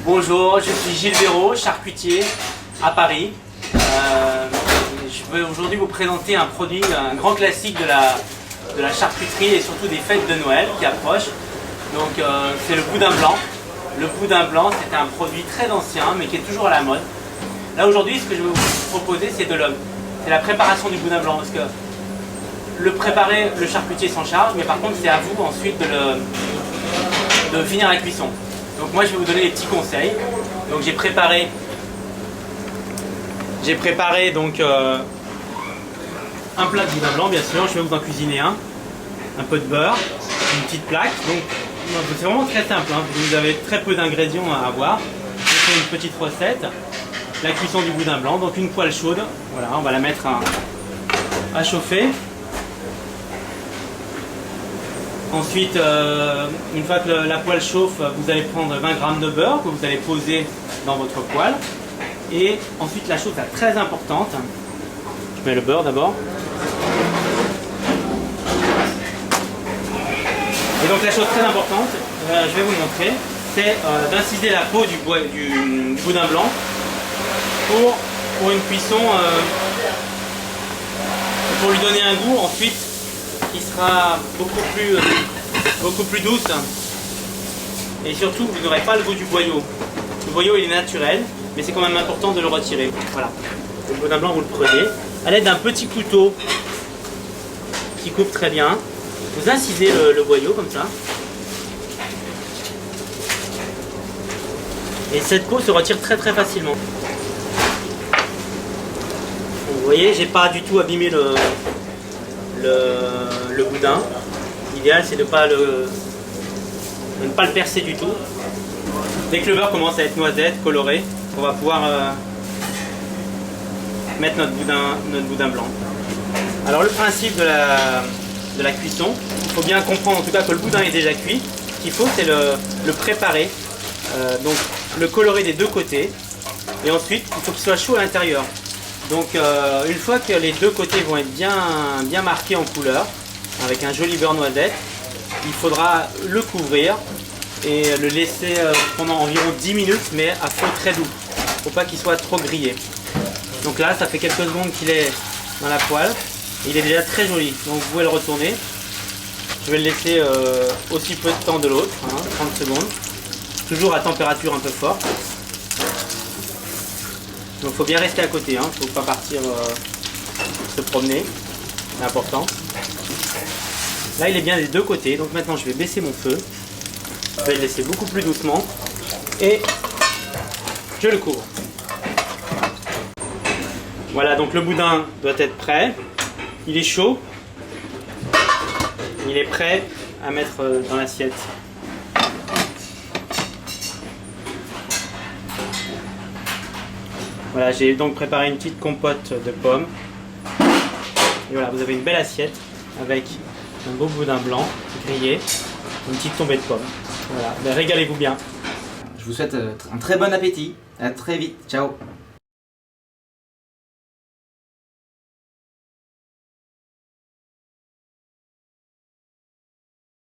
Bonjour, je suis Gilles Véraud, charcutier à Paris. Je vais aujourd'hui vous présenter un produit, un grand classique de la charcuterie et surtout des fêtes de Noël qui approchent. Donc c'est le boudin blanc. Le boudin blanc, c'est un produit très ancien mais qui est toujours à la mode. Là aujourd'hui, ce que je vais vous proposer, c'est la préparation du boudin blanc, parce que le préparer, le charcutier s'en charge, mais par contre c'est à vous ensuite de finir la cuisson. Donc moi je vais vous donner des petits conseils. Donc j'ai préparé donc un plat de boudin blanc, bien sûr. Je vais vous en cuisiner un peu de beurre, une petite plaque. Donc c'est vraiment très simple, hein. Vous avez très peu d'ingrédients à avoir. Je fais une petite recette. La cuisson du boudin blanc, donc une poêle chaude. Voilà, on va la mettre à chauffer. Ensuite, une fois que la poêle chauffe, vous allez prendre 20 g de beurre que vous allez poser dans votre poêle. Et ensuite, la chose très importante, je mets le beurre d'abord. Et donc la chose très importante, je vais vous montrer, c'est d'inciser la peau du boudin blanc pour une cuisson, pour lui donner un goût ensuite qui sera beaucoup plus douce, et surtout vous n'aurez pas le goût du boyau. Le boyau il est naturel, mais c'est quand même important de le retirer. Voilà, le boudin blanc vous le prenez à l'aide d'un petit couteau qui coupe très bien. Vous incisez le boyau comme ça, et cette peau se retire très facilement. Vous voyez, j'ai pas du tout abîmé le boudin. L'idéal c'est de ne pas le percer du tout. Dès que le beurre commence à être noisette, coloré, on va pouvoir mettre notre boudin blanc. Alors le principe de la cuisson, il faut bien comprendre en tout cas que le boudin est déjà cuit. Ce qu'il faut c'est le préparer, donc le colorer des deux côtés, et ensuite il faut qu'il soit chaud à l'intérieur. Donc une fois que les deux côtés vont être bien marqués en couleur, avec un joli beurre noisette, il faudra le couvrir et le laisser pendant environ 10 minutes, mais à feu très doux. Il ne faut pas qu'il soit trop grillé. Donc là, ça fait quelques secondes qu'il est dans la poêle. Il est déjà très joli, donc vous pouvez le retourner. Je vais le laisser aussi peu de temps de l'autre, 30 secondes. Toujours à température un peu forte. Donc il faut bien rester à côté, il ne faut pas partir se promener, c'est important. Là il est bien des deux côtés, donc maintenant je vais baisser mon feu. Je vais le laisser beaucoup plus doucement et je le couvre. Voilà, donc le boudin doit être prêt. Il est chaud. Il est prêt à mettre dans l'assiette. Voilà, j'ai donc préparé une petite compote de pommes. Et voilà, vous avez une belle assiette avec un beau boudin blanc grillé, une petite tombée de pommes. Voilà, ben régalez-vous bien. Je vous souhaite un très bon appétit. À très vite. Ciao.